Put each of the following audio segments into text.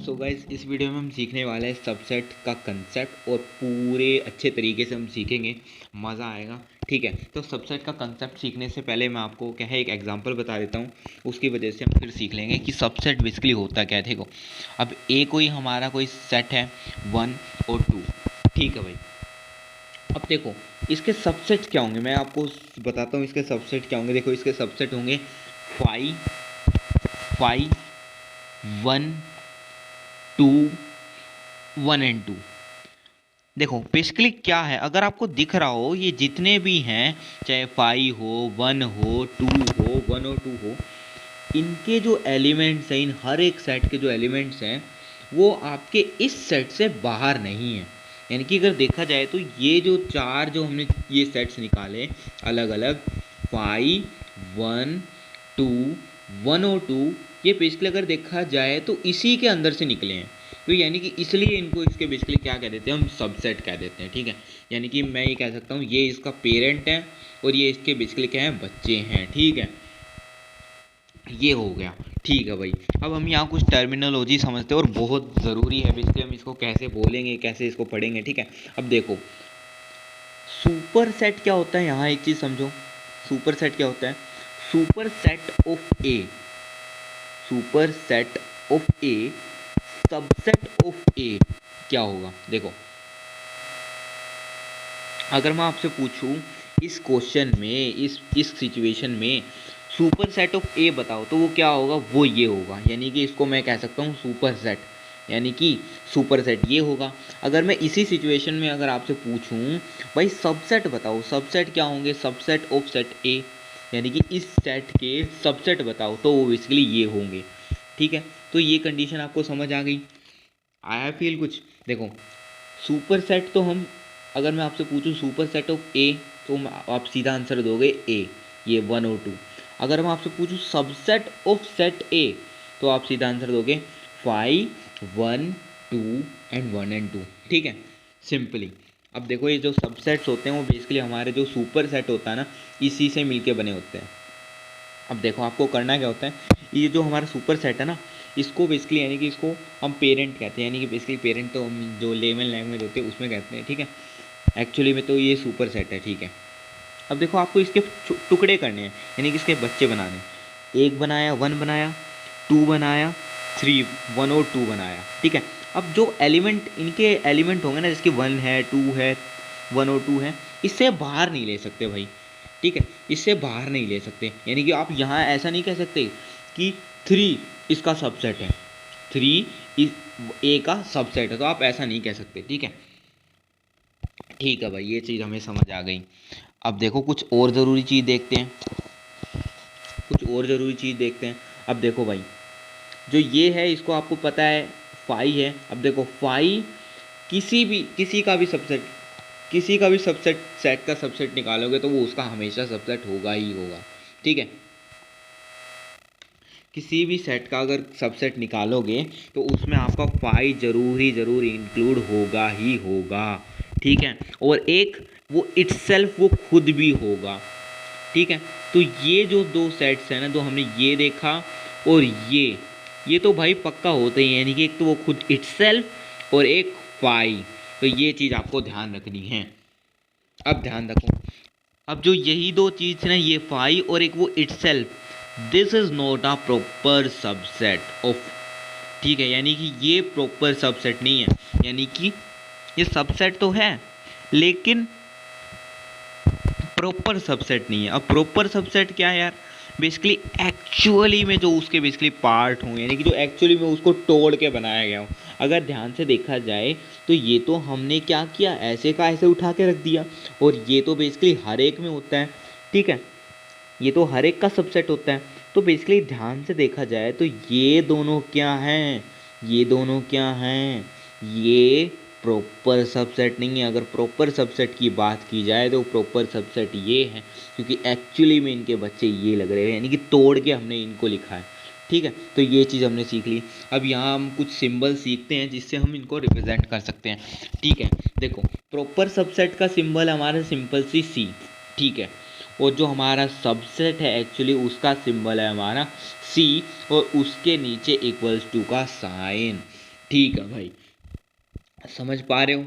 So guys, इस video में हम सीखने वाले हैं सबसेट का कंसेप्ट और पूरे अच्छे तरीके से हम सीखेंगे, मज़ा आएगा। ठीक है, तो सबसेट का कंसेप्ट सीखने से पहले मैं आपको क्या है एक एग्जांपल बता देता हूँ, उसकी वजह से हम फिर सीख लेंगे कि सबसेट बेसिकली होता क्या है। देखो, अब ए कोई हमारा कोई सेट है 1 और 2। ठीक है भाई, अब देखो इसके सबसेट क्या होंगे, मैं आपको बताता हूँ इसके सबसेट क्या होंगे। देखो, इसके सबसेट होंगे 5 5 1 2 1 एंड 2। देखो बेसिकली क्या है, अगर आपको दिख रहा हो ये जितने भी हैं, चाहे 5 हो 1 हो 2 हो 1 और 2 हो, इनके जो एलिमेंट्स हैं, इन हर एक सेट के जो एलिमेंट्स हैं वो आपके इस सेट से बाहर नहीं है। यानी कि अगर देखा जाए तो ये जो चार जो हमने ये सेट्स निकाले अलग अलग 5 1 2 1 और 2, ये बेसिकली अगर देखा जाए तो इसी के अंदर से निकले हैं। तो यानी कि इसलिए इनको इसके बेसिकली क्या कह देते हैं, हम सबसेट कह देते हैं। ठीक है, यानी कि मैं ये कह सकता हूँ ये इसका पेरेंट है और ये इसके बेसिकली क्या है, बच्चे हैं। ठीक है, ये हो गया। ठीक है भाई, अब हम यहाँ कुछ टर्मिनोलॉजी समझते हैं और बहुत ज़रूरी है बेसिकली, हम इसको कैसे बोलेंगे कैसे इसको पढ़ेंगे। ठीक है, अब देखो सुपर सेट क्या होता है, यहाँ एक चीज़ समझो। सुपर सेट क्या होता है? Super set of A, super set of A, subset of A क्या होगा। देखो, अगर मैं आपसे पूछूं इस क्वेश्चन में, इस सिचुएशन में सुपर सेट ऑफ ए बताओ तो वो क्या होगा, वो ये होगा। यानी कि इसको मैं कह सकता हूँ सुपर सेट, यानी कि सुपर सेट ये होगा। अगर मैं इसी सिचुएशन में अगर आपसे पूछूं भाई सबसेट बताओ, सबसेट क्या होंगे, सबसेट ऑफ सेट ए, यानी कि इस सेट के सबसेट बताओ तो वो बेसिकली ये होंगे। ठीक है, तो ये कंडीशन आपको समझ आ गई, आया फील कुछ। देखो सुपर सेट तो हम, अगर मैं आपसे पूछूं सुपर सेट ऑफ ए तो आप सीधा आंसर दोगे ए, ये 1 और 2। अगर मैं आपसे पूछूं सबसेट ऑफ सेट ए तो आप सीधा आंसर दोगे 5 1 2 एंड 1 एंड 2। ठीक है, सिंपली। अब देखो ये जो सबसेट्स होते हैं वो बेसिकली हमारे जो सुपर सेट होता है ना, इसी से मिलके बने होते हैं। अब देखो आपको करना क्या होता है, ये जो हमारा सुपर सेट है ना, इसको बेसिकली यानी कि इसको हम पेरेंट कहते हैं। यानी कि बेसिकली पेरेंट तो हम जो लेमन लैंग्वेज होती है उसमें कहते हैं। ठीक है, एक्चुअली में तो ये सुपर सेट है। ठीक है, अब देखो आपको इसके टुकड़े करने हैं, यानी कि इसके बच्चे बनाने हैं। एक बनाया 1 बनाया, 2 बनाया, 3 1 और 2 बनाया। ठीक है, अब जो एलिमेंट इनके एलिमेंट होंगे ना, जिसके 1 है 2 है 1 और 2 है, इससे बाहर नहीं ले सकते भाई। ठीक है, इससे बाहर नहीं ले सकते। यानी कि आप यहाँ ऐसा नहीं कह सकते कि 3 इसका सबसेट है, 3 ए का सबसेट है, तो आप ऐसा नहीं कह सकते। ठीक है, ठीक है भाई, ये चीज़ हमें समझ आ गई। अब देखो कुछ और ज़रूरी चीज़ देखते हैं, कुछ और ज़रूरी चीज़ देखते हैं। अब देखो भाई, जो ये है इसको आपको पता है 5 है। अब देखो 5 किसी का भी सबसेट, किसी का भी सबसेट सेट का सबसेट निकालोगे तो वो उसका हमेशा सबसेट होगा ही होगा। ठीक है, किसी भी सेट का अगर सबसेट निकालोगे तो उसमें आपका 5 ज़रूर इंक्लूड होगा ही होगा। ठीक है, और एक वो इटसेल्फ वो खुद भी होगा। ठीक है, तो ये जो दो सेट्स हैं ना, जो हमने ये देखा और ये तो भाई पक्का होते ही, यानी कि एक तो वो खुद इटसेल्फ और एक 5। तो ये चीज़ आपको ध्यान रखनी है। अब ध्यान रखो, अब जो यही दो चीज़ है ना, ये 5 और एक वो itself, this is not a proper subset of. ठीक है, यानी कि ये प्रॉपर सबसेट नहीं है। यानी कि ये सबसेट तो है लेकिन प्रॉपर सबसेट नहीं है। अब प्रॉपर सबसेट क्या है यार, बेसिकली एक्चुअली में जो उसके बेसिकली पार्ट हों, यानी कि जो एक्चुअली में उसको तोड़ के बनाया गया हो। अगर ध्यान से देखा जाए तो ये तो हमने क्या किया, ऐसे का ऐसे उठा के रख दिया, और ये तो बेसिकली हर एक में होता है। ठीक है, ये तो हर एक का सबसेट होता है। तो बेसिकली ध्यान से देखा जाए तो ये दोनों क्या हैं, ये दोनों क्या हैं, ये प्रॉपर सबसेट नहीं है। अगर प्रॉपर सबसेट की बात की जाए तो प्रॉपर सबसेट ये है, क्योंकि एक्चुअली में इनके बच्चे ये लग रहे हैं, यानी कि तोड़ के हमने इनको लिखा है। ठीक है, तो ये चीज़ हमने सीख ली। अब यहाँ हम कुछ सिंबल सीखते हैं जिससे हम इनको रिप्रेजेंट कर सकते हैं। ठीक है, देखो प्रॉपर सबसेट का सिंबल हमारा सिंपल सी सी। ठीक है, और जो हमारा सबसेट है एक्चुअली उसका सिंबल है हमारा सी, और उसके नीचे इक्वल्स टू का साइन। ठीक है भाई, समझ पा रहे हो?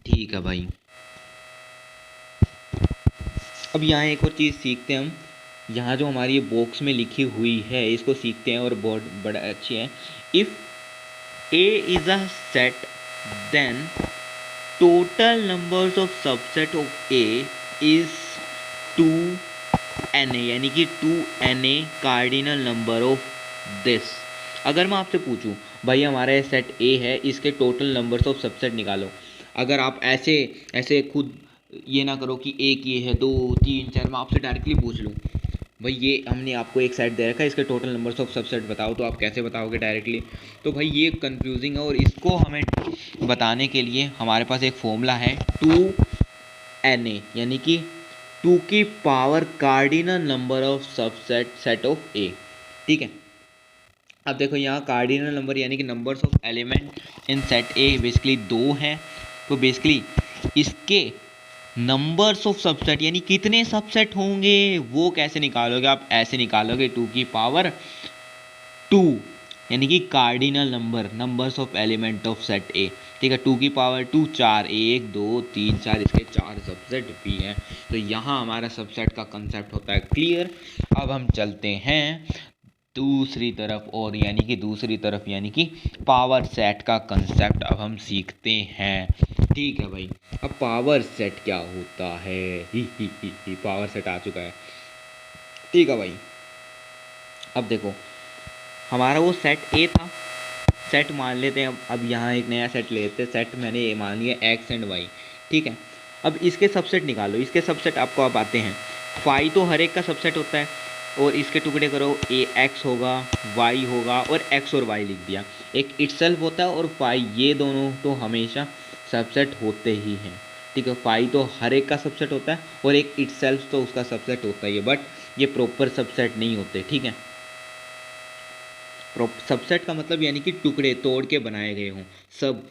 ठीक है भाई, अब यहाँ एक और चीज़ सीखते हैं हम। यहाँ जो हमारी ये बॉक्स में लिखी हुई है इसको सीखते हैं और बहुत बड़ा अच्छी है। If A is a set then total numbers of subset of A is 2na, यानी कि 2na cardinal number of this. अगर मैं आपसे पूछूं भाई हमारा ये सेट ए है, इसके टोटल नंबर्स ऑफ सबसेट निकालो, अगर आप ऐसे ऐसे खुद ये ना करो कि एक ये है 2 3 4, मैं आपसे डायरेक्टली पूछ लूँ भाई ये हमने आपको एक सेट दे रखा है, इसके टोटल नंबर्स ऑफ सबसेट बताओ, तो आप कैसे बताओगे डायरेक्टली? तो भाई ये कंफ्यूजिंग है, और इसको हमें बताने के लिए हमारे पास एक फॉर्मूला है 2na, यानी कि 2 की power cardinal number of subset set of A. ठीक है, अब देखो यहाँ कार्डिनल नंबर यानी कि numbers of element in set A basically 2 हैं, तो बेसिकली इसके नंबर्स ऑफ सबसेट यानी कितने सबसेट होंगे वो कैसे निकालोगे? आप ऐसे निकालोगे 2 की पावर 2, यानी कि cardinal numbers of element of set ए। ठीक है, 2 की पावर 2 4, 1 2 3 4, इसके 4 सबसेट भी हैं। तो यहाँ हमारा सबसेट का कंसेप्ट होता है क्लियर। अब हम चलते हैं दूसरी तरफ, और यानी कि पावर सेट का कंसेप्ट अब हम सीखते हैं। ठीक है भाई, अब पावर सेट क्या होता है? ही पावर सेट आ चुका है। ठीक है भाई, अब देखो हमारा वो सेट ए था, सेट मान लेते हैं। अब यहाँ एक नया सेट लेते हैं, सेट मैंने ये मान लिया एक्स एंड वाई। ठीक है, अब इसके सबसेट निकालो। इसके सबसेट आपको अब आते हैं, फाई तो हर एक का सबसेट होता है, और इसके टुकड़े करो, ए एक्स होगा, वाई होगा, और एक्स और वाई लिख दिया। एक इटसेल्फ होता है और फाई, ये दोनों तो हमेशा सबसेट होते ही हैं। ठीक है, फाई तो हर एक का सबसेट होता है, और एक इटसेल्फ तो उसका सबसेट होता ही है, बट ये प्रॉपर सबसेट नहीं होते। ठीक है, सबसेट का मतलब यानी कि टुकड़े तोड़ के बनाए गए हों, सब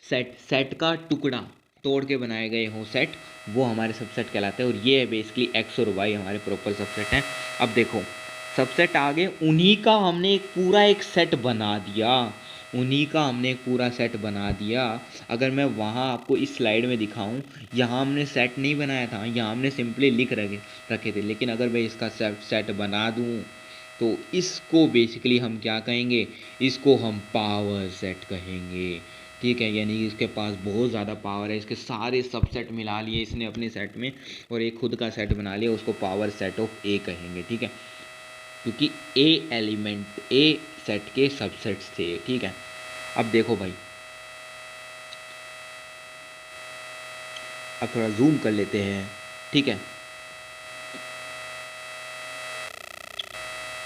सेट का टुकड़ा तोड़ के बनाए गए हों सेट, वो हमारे सबसेट कहलाते हैं। और ये है बेसिकली एक्स और वाई हमारे प्रॉपर सबसेट हैं। अब देखो सबसेट आ गए, उन्हीं का हमने एक सेट बना दिया, अगर मैं वहाँ आपको इस स्लाइड में दिखाऊं, यहाँ हमने सेट नहीं बनाया था, यहाँ हमने सिंपली लिख रखे थे। लेकिन अगर मैं इसका सेट बना दूँ तो इसको बेसिकली हम क्या कहेंगे? इसको हम पावर सेट कहेंगे। ठीक है, यानी इसके पास बहुत ज़्यादा पावर है, इसके सारे सबसेट मिला लिए इसने अपने सेट में और एक खुद का सेट बना लिया, उसको पावर सेट ऑफ ए कहेंगे। ठीक है, क्योंकि ए सेट के सबसेट्स थे। ठीक है, अब देखो भाई, अब थोड़ा जूम कर लेते हैं। ठीक है,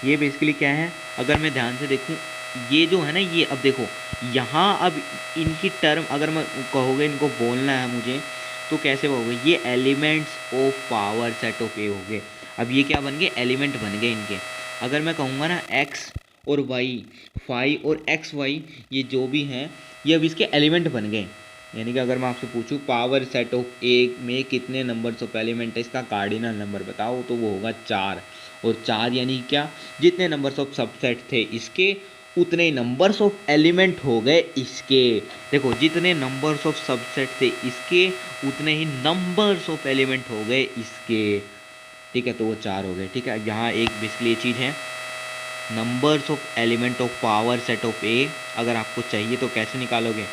ये बेसिकली क्या है, अगर मैं ध्यान से देखूं, ये जो है ना, ये अब देखो यहाँ, अब इनकी टर्म अगर मैं कहोगे इनको बोलना है मुझे, तो कैसे कहोगे? ये elements of power set of A हो गए। अब ये क्या बन गए? एलिमेंट बन गए इनके। अगर मैं कहूँगा ना एक्स और वाई, फाई और एक्स वाई, ये जो भी हैं ये अब इसके एलिमेंट बन गए। यानी कि अगर मैं आपसे पूछूं पावर सेट ऑफ ए में कितने नंबर्स ऑफ एलिमेंट है, इसका कार्डिनल नंबर बताओ, तो वो होगा 4। और 4 यानी क्या? जितने नंबर्स ऑफ सबसेट थे इसके, उतने नंबर्स ऑफ एलिमेंट हो गए इसके। देखो जितने नंबर्स ऑफ सबसेट थे इसके, उतने ही नंबर्स ऑफ एलिमेंट हो गए इसके। ठीक है, तो वो 4 हो गए। ठीक है, यहाँ एक बेसिकली ये चीज़ है, numbers of element of power set of A अगर आपको चाहिए तो कैसे निकालोगे?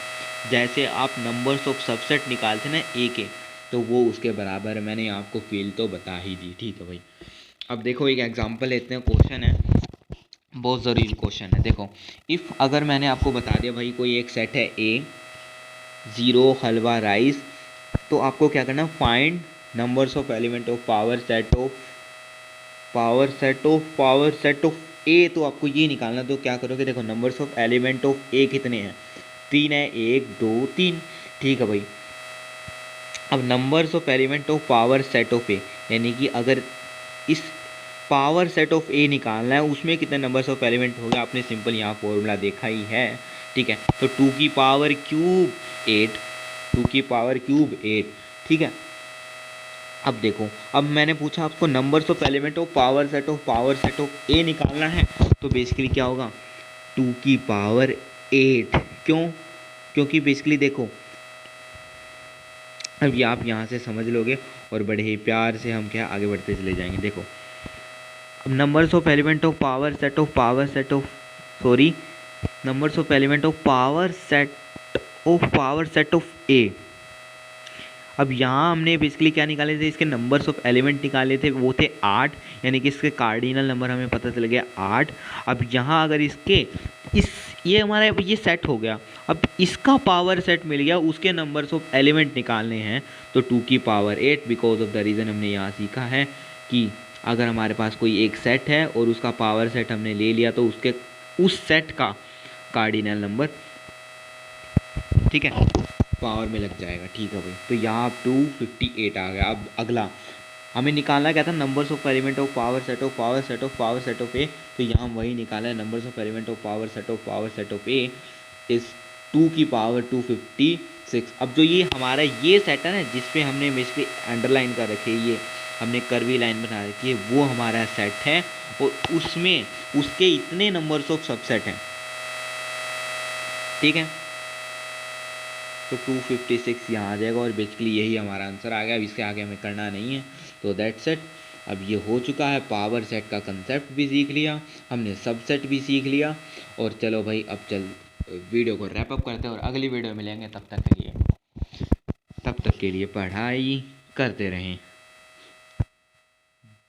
जैसे आप नंबर्स ऑफ सबसेट निकालते ना ए के, तो वो उसके बराबर है। मैंने आपको फील्ड तो बता ही दी। ठीक है भाई, अब देखो एक एग्जांपल लेते हैं, क्वेश्चन है, बहुत ज़रूरी क्वेश्चन है। देखो इफ़ अगर मैंने आपको बता दिया भाई कोई एक सेट है ए, 0 हलवा राइस, तो आपको क्या करना? Find numbers of element of power set of A. तो आपको ये निकालना, तो क्या करोगे? देखो numbers of element of A कितने हैं? 3 है, 1 2 3। ठीक है भाई, अब numbers of element of power set of A, यानी कि अगर इस पावर सेट ऑफ ए निकालना है, उसमें कितने नंबर्स ऑफ एलिमेंट हो गए? आपने सिंपल यहाँ फॉर्मूला देखा ही है। ठीक है, तो 2 की पावर क्यूब 8, 2 की पावर क्यूब 8। ठीक है, अब देखो, अब मैंने पूछा आपको numbers of element of power set of A निकालना है, तो बेसिकली क्या होगा? टू की पावर 8। क्यों? क्योंकि बेसिकली देखो, अब ये आप यहाँ से समझ लोगे और बड़े ही प्यार से हम क्या आगे बढ़ते चले जाएंगे। देखो, अब numbers of element of power set of power set of sorry numbers of element of power set of A. अब यहाँ हमने बेसिकली क्या निकाले थे, इसके नंबर्स ऑफ एलिमेंट निकाले थे, वो थे 8, यानी कि इसके कार्डिनल नंबर हमें पता चल गया 8। अब यहाँ अगर इसके ये हमारा ये सेट हो गया, अब इसका पावर सेट मिल गया, उसके नंबर्स ऑफ एलिमेंट निकालने हैं तो 2 की power 8, because of the reason हमने यहाँ सीखा है कि अगर हमारे पास कोई एक सेट है और उसका पावर सेट हमने ले लिया तो उसके उस सेट का कार्डिनल नंबर, ठीक है, पावर में लग जाएगा। ठीक है भाई, तो यहाँ अब 258 आ गया। अब अगला हमें निकालना क्या था, numbers of element of power set of power set of power set of A. तो यहाँ वही निकाला है, numbers of element of power set of A इस 2 की पावर 256। अब जो ये हमारा ये सेट है ना, जिसपे हमने बेसिकली अंडरलाइन कर रखी है, ये हमने कर्वी लाइन बना रखी है, वो हमारा सेट है और उसमें उसके इतने नंबर्स ऑफ सबसेट हैं। ठीक है, तो 256 यहाँ आ जाएगा और बेसिकली यही हमारा आंसर आ गया। अब इससे आगे हमें करना नहीं है, तो दैट्स इट। अब ये हो चुका है, पावर सेट का कंसेप्ट भी सीख लिया हमने, सबसेट भी सीख लिया। और चलो भाई, अब चल वीडियो को रैप अप करते हैं और अगली वीडियो मिलेंगे। तब तक के लिए पढ़ाई करते रहें।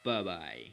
Bye bye.